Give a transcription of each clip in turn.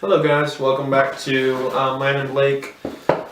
Hello guys, welcome back to Landon Blake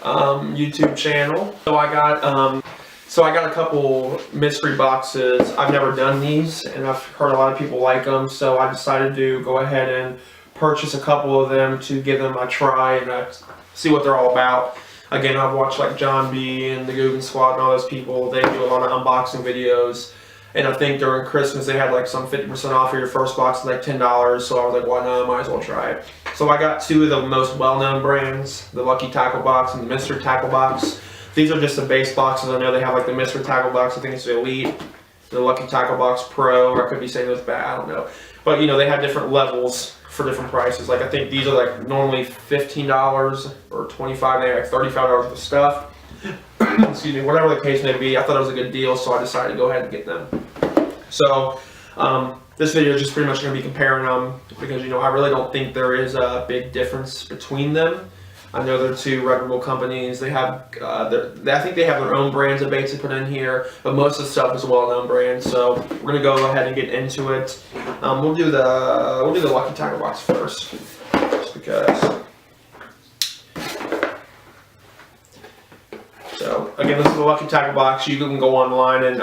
YouTube channel. So I got a couple mystery boxes. I've never done these and I've heard a lot of people like them, so I decided to go ahead and purchase a couple of them to give them a try and see what they're all about. Again, I've watched like John B and the Guggen Squad and all those people. They do a lot of unboxing videos. And I think during Christmas they had like some 50% off of your first box, like $10. So I was like, why not? I might as well try it. So I got two of the most well-known brands, the Lucky Tackle Box and the Mystery Tackle Box. These are just the base boxes. I know they have like the Mystery Tackle Box, I think it's the Elite, the Lucky Tackle Box Pro, or I could be saying those bad, I don't know. But you know, they have different levels for different prices. Like I think these are like normally $15 or $25, they have like $35 for stuff. Excuse me, whatever the case may be, I thought it was a good deal, so I decided to go ahead and get them. So this video is just pretty much going to be comparing them because, you know, I really don't think there is a big difference between them. I know they're two reputable companies. They have, I think they have their own brands of baits to put in here, but most of the stuff is a well-known brand. So we're going to go ahead and get into it. We'll do the Lucky Tackle Box first, just because. So again, this is the Lucky Tackle Box. You can go online and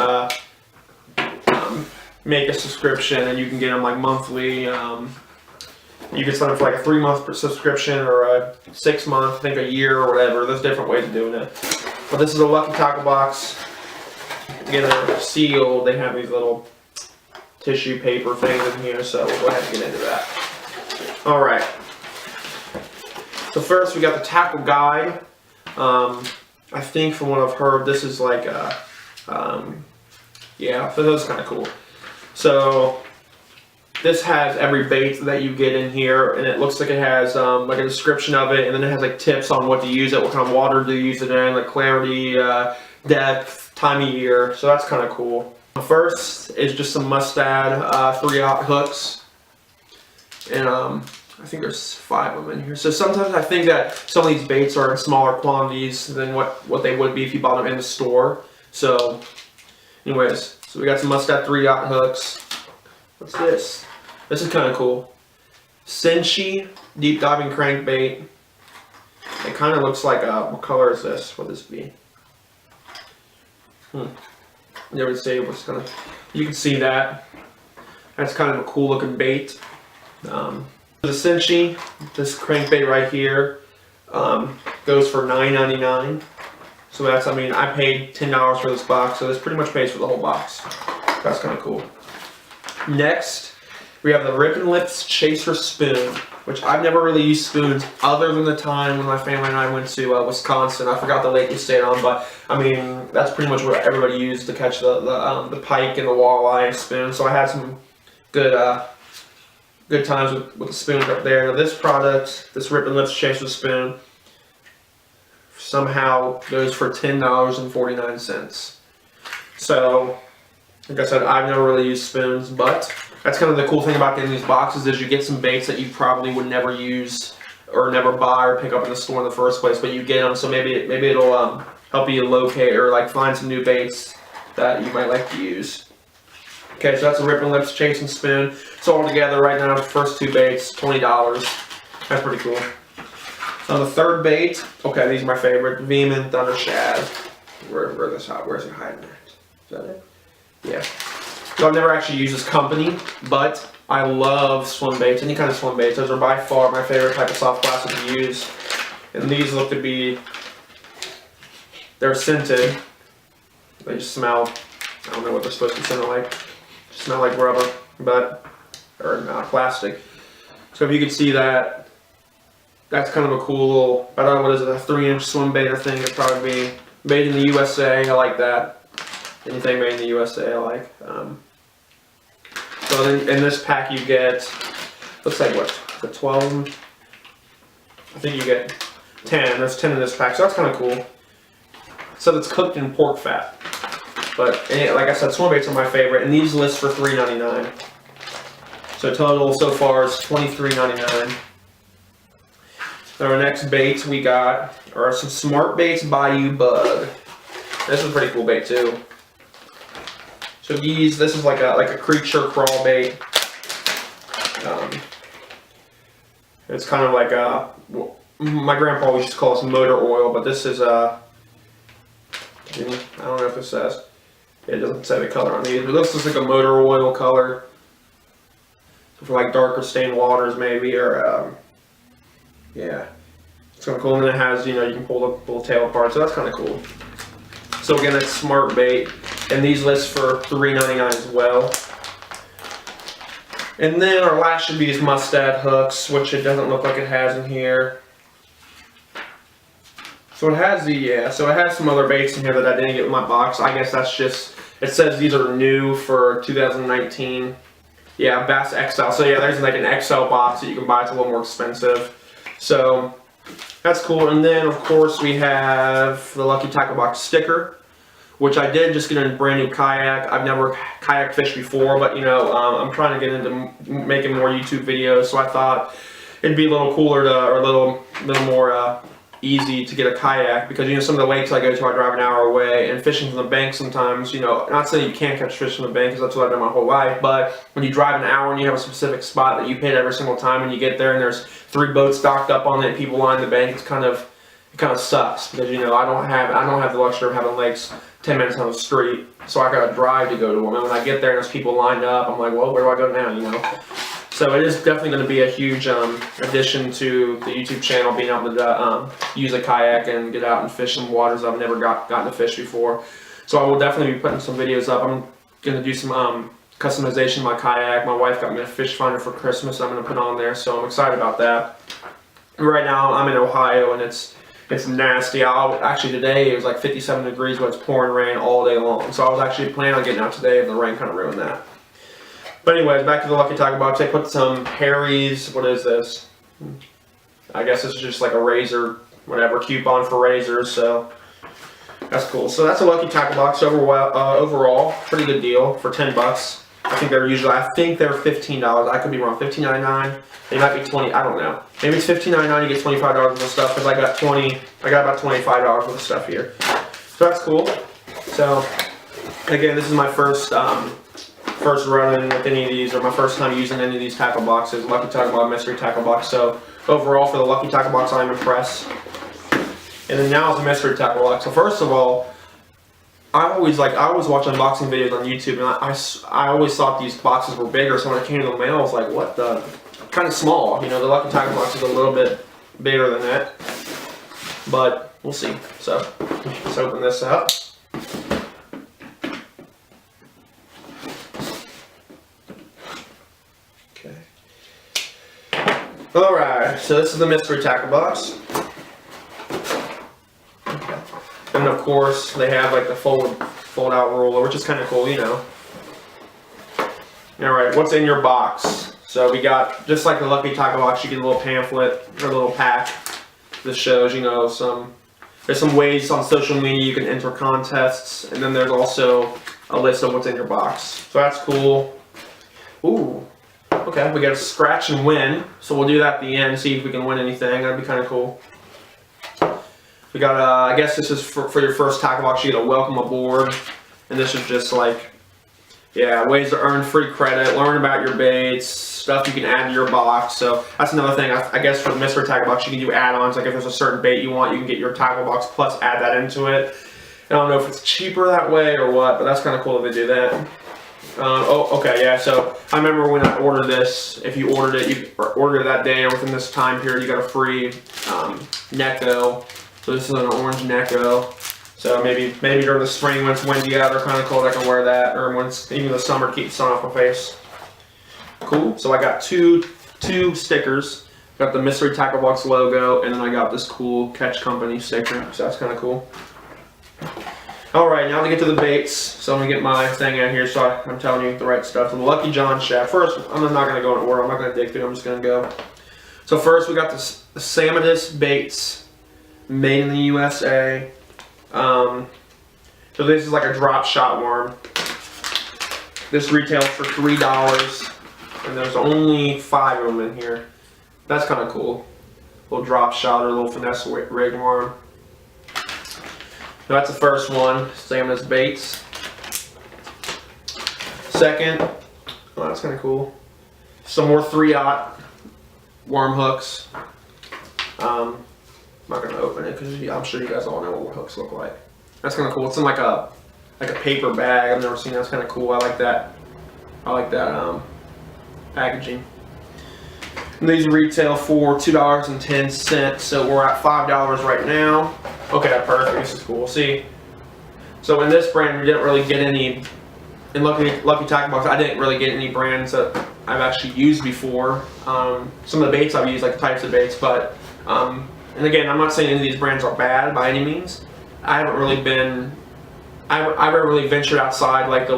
make a subscription, and you can get them like monthly. You can sign up for like a 3-month subscription or a 6-month, I think a year or whatever. There's different ways of doing it. But this is a Lucky Tackle Box. Again, they're sealed. They have these little tissue paper things in here, so we'll go ahead and get into that. All right. So first, we got the tackle guide. I think from what I've heard, this is like a, yeah, so that's kind of cool. So this has every bait that you get in here, and it looks like it has like a description of it, and then it has like tips on what to use it, what kind of water to use it in, like clarity, depth, time of year. So that's kind of cool. First is just some Mustad 3/0 hooks, and I think there's 5 of them in here. So sometimes I think that some of these baits are in smaller quantities than what they would be if you bought them in the store. So anyways, so we got some Mustad 3/0 hooks. What's this? This is kind of cool. Senshi deep diving crankbait. It kind of looks like what color is this? What would this be? Never say what's gonna. You can see that. That's kind of a cool looking bait. The Senshi, this crankbait right here, goes for $9.99. So that's, I mean, I paid $10 for this box, so this pretty much pays for the whole box. That's kind of cool. Next, we have the Rippin' Lips Chaser Spoon, which I've never really used spoons other than the time when my family and I went to Wisconsin. I forgot the lake we stayed on, but I mean, that's pretty much what everybody used to catch the pike and the walleye and spoon. So I had some good times with the spoons up there. Now this product, this Rippin' Lips Chaser Spoon, somehow goes for $10.49. So, like I said, I've never really used spoons, but that's kind of the cool thing about getting these boxes is you get some baits that you probably would never use or never buy or pick up in the store in the first place, but you get them, so maybe it'll help you locate or like find some new baits that you might like to use. Okay, so that's a Rippin' Lips Chasing Spoon. So all together right now, the first 2 baits, $20. That's pretty cool. On the third bait, okay, these are my favorite, Veeman Thunder Shad. Where's it hiding at? Is that it? Yeah. So I've never actually used this company, but I love swim baits, any kind of swim baits. Those are by far my favorite type of soft plastic to use. And these look to be, they're scented. They just smell, I don't know what they're supposed to smell like. Smell like rubber, but, or not plastic. So if you can see that, that's kind of a cool little, I don't know, what is it, a 3-inch swim bait, I think it'd probably be. Made in the USA, I like that. Anything made in the USA, I like. So then in this pack you get, looks like what, the 12? I think you get 10, there's 10 in this pack, so that's kind of cool. So it's cooked in pork fat. But like I said, swim baits are my favorite, and these list for $3.99. So total so far is $23.99. Our next baits we got are some Smart Baits Bayou Bug. This is a pretty cool bait too. So this is like a creature crawl bait. It's kind of like my grandpa always used to call this motor oil, but this is I don't know if it says. It doesn't say the color on these. It looks just like a motor oil color. So for like darker stained waters maybe, or yeah. It's kind of cool. And then it has, you can pull the little tail apart, so that's kind of cool. So again, it's Smart Bait, and these list for $3.99 as well. And then our last should be these Mustad hooks, which it doesn't look like it has in here. So it has so it has some other baits in here that I didn't get in my box. I guess that's just, it says these are new for 2019. Yeah, Bass XL. So yeah, there's like an XL box that you can buy. It's a little more expensive. So that's cool. And then of course we have the Lucky Tackle Box sticker, which I did just get a brand new kayak. I've never kayak fished before, but I'm trying to get into making more YouTube videos, so I thought it'd be a little cooler or a little more easy to get a kayak, because some of the lakes I go to, I drive an hour away, and fishing from the bank sometimes, not saying you can't catch fish from the bank, because that's what I've done my whole life, but when you drive an hour and you have a specific spot that you hit every single time, and you get there and there's 3 boats docked up on it and people line the bank, it kind of sucks, because I don't have the luxury of having lakes 10 minutes on the street, so I gotta drive to go to them. And when I get there and there's people lined up, I'm like, well, where do I go now? So it is definitely going to be a huge addition to the YouTube channel, being able to use a kayak and get out and fish in waters I've never gotten to fish before. So I will definitely be putting some videos up. I'm going to do some customization of my kayak. My wife got me a fish finder for Christmas I'm going to put on there, so I'm excited about that. Right now I'm in Ohio and it's nasty. Actually today it was like 57 degrees, but it's pouring rain all day long. So I was actually planning on getting out today, and the rain kind of ruined that. But anyways, back to the Lucky Tackle Box. I put some Harry's, what is this? I guess this is just like a razor, whatever, coupon for razors, so that's cool. So that's a Lucky Tackle Box overall. Pretty good deal for 10 bucks. I think they're $15. I could be wrong, $15.99. They might be 20, I don't know. Maybe it's $15.99, you get $25 worth of stuff, because I got about $25 worth of stuff here. So that's cool. So again, this is my first run-in with any of these, or my first time using any of these tackle boxes. Lucky Tackle Box, Mystery Tackle Box. So overall for the Lucky Tackle Box, I'm impressed. And then now it's the Mystery Tackle Box. So first of all, I always watch unboxing videos on YouTube, and I always thought these boxes were bigger. So when it came to the mail, I was like, what the? Kind of small. The Lucky Tackle Box is a little bit bigger than that, but we'll see. So let's open this up. Okay. All right. So this is the Mystery Tackle Box. Okay. And of course they have like the fold out roller, which is kind of cool, All right, what's in your box? So we got, just like the Lucky Tackle Box, you get a little pamphlet or a little pack. This shows, there's some ways on social media you can enter contests, and then there's also a list of what's in your box. So that's cool. Ooh, okay, we got a scratch and win. So we'll do that at the end, see if we can win anything. That'd be kind of cool. We got, I guess this is for your first tackle box, you get a welcome aboard. And this is just like, yeah, ways to earn free credit, learn about your baits, stuff you can add to your box. So that's another thing. I guess for the Mystery Tackle Box, you can do add-ons. Like if there's a certain bait you want, you can get your tackle box plus add that into it. I don't know if it's cheaper that way or what, but that's kind of cool that they do that. Oh, okay, yeah. So I remember when I ordered this. If you ordered it that day or within this time period, you got a free Neko. So this is an orange Neko. So maybe during the spring when it's windy out or kind of cold, I can wear that, or when it's even the summer to keep the sun off my face. Cool. So I got two stickers. Got the Mystery Tackle Box logo, and then I got this cool Catch Company sticker. So that's kind of cool. All right, now to get to the baits. So I'm gonna get my thing out here, so I'm telling you the right stuff. So the Lucky John Shaft. First, I'm not gonna go in order. I'm not gonna dig through. I'm just gonna go. So first, we got the Salmonidus baits, made in the USA. So this is like a drop shot worm. This retails for $3, and there's only 5 of them in here. That's kind of cool. Little drop shot or little finesse rig worm. So that's the first one, Salmonidus baits. Second, oh, that's kind of cool. Some more 3-aught worm hooks. I'm not gonna open it because I'm sure you guys all know what worm hooks look like. That's kind of cool. It's in like a paper bag. I've never seen that. That's kind of cool. I like that. I like that packaging. And these retail for $2.10, so we're at $5 right now. Okay, perfect. This is cool. See, so in this brand, we didn't really get any. In Lucky Tackle Box, I didn't really get any brands that I've actually used before. Some of the baits I've used, like the types of baits, but and again, I'm not saying any of these brands are bad by any means. I haven't really been. I haven't really ventured outside like the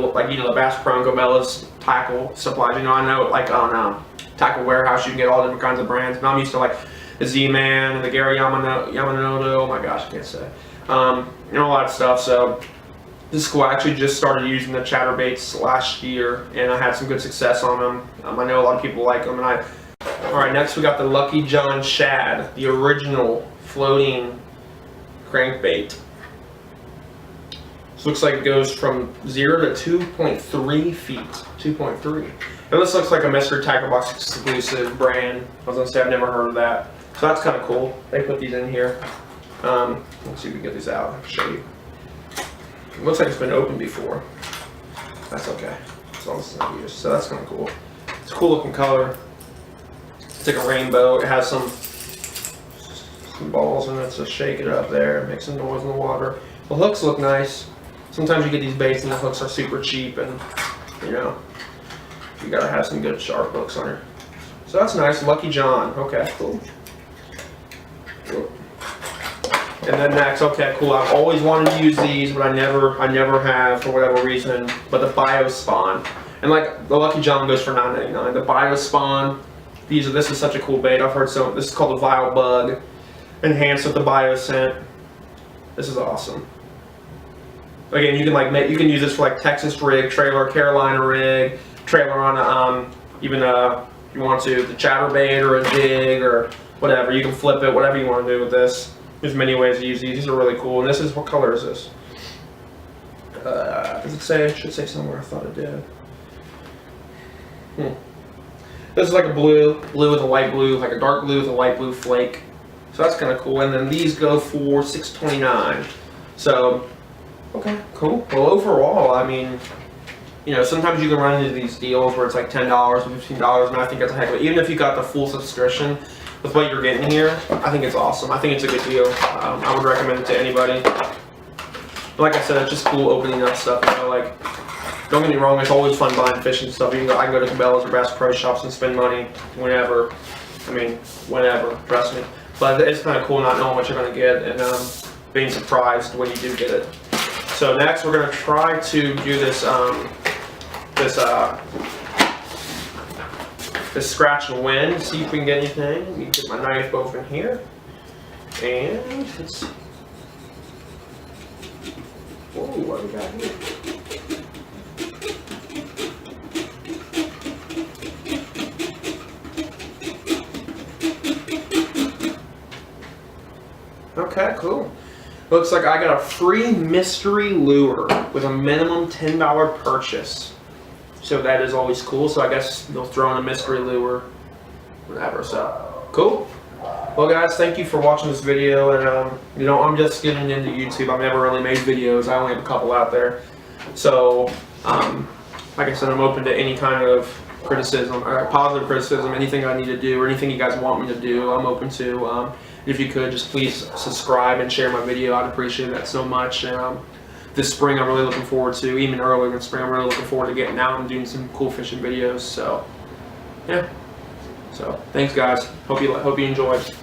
Bass Pro and Gobella's tackle supplies. You know, I know like on Tackle Warehouse you can get all different kinds of brands, but I'm used to like the Z-Man and the Gary Yamamoto. Oh my gosh, I can't say. And all that stuff. So this is cool. I actually just started using the chatterbaits last year, and I had some good success on them. I know a lot of people like them, and all right, next we got the Lucky John Shad, the original floating crankbait. This looks like it goes from 0 to 2.3 feet. 2.3. And this looks like a Mystery Tackle Box exclusive brand. I was gonna say I've never heard of that. So that's kind of cool. They put these in here. Let's see if we can get these out. I can show you. It looks like it's been opened before. That's okay. As long as it's not used. So that's kind of cool. It's a cool looking color. It's like a rainbow. It has some balls in it, so shake it up there. Make some noise in the water. The hooks look nice. Sometimes you get these baits and the hooks are super cheap, and you know, you gotta have some good sharp hooks on here. So that's nice. Lucky John. Okay, cool. And then next, okay, cool. I've always wanted to use these, but I never have for whatever reason. But the Biospawn, and like the Lucky John goes for $9.99. The Biospawn, this is such a cool bait. I've heard so. This is called the Vile Bug, enhanced with the Bioscent. This is awesome. Again, you can use this for like Texas rig, trailer, Carolina rig, trailer on even if you want to, the chatterbait or a jig or whatever. You can flip it, whatever you want to do with this. There's many ways to use these. These are really cool. And this is, what color is this? Does it say? It should say somewhere. I thought it did. This is like a blue with a light blue, like a dark blue with a light blue flake. So that's kind of cool. And then these go for $6.29. So, okay, cool. Well, overall, I mean, you know, sometimes you can run into these deals where it's like $10 or $15, and I think that's a heck of it. Even if you got the full subscription with what you're getting here, I think it's awesome. I think it's a good deal. I would recommend it to anybody. But like I said, it's just cool opening up stuff. You know, like, don't get me wrong, it's always fun buying fishing stuff. I can go to Cabela's or Bass Pro Shops and spend money whenever. I mean, whenever, trust me. But it's kind of cool not knowing what you're going to get and being surprised when you do get it. So next, we're going to try to do this this scratch and win. See if we can get anything. Let me get my knife over in here, and let's see. Whoa, what do we got here? Okay, cool. Looks like I got a free mystery lure with a minimum $10 purchase. So that is always cool. So I guess they'll throw in a mystery lure, whatever. So cool. Well, guys, thank you for watching this video. And you know, I'm just getting into YouTube. I've never really made videos. I only have a couple out there. So like I said, I'm open to any kind of criticism, or positive criticism, anything I need to do, or anything you guys want me to do. I'm open to. If you could, just please subscribe and share my video. I'd appreciate that so much. And this spring, I'm really looking forward to, even earlier in spring, I'm really looking forward to getting out and doing some cool fishing videos. So, yeah. So, thanks, guys. Hope you enjoyed.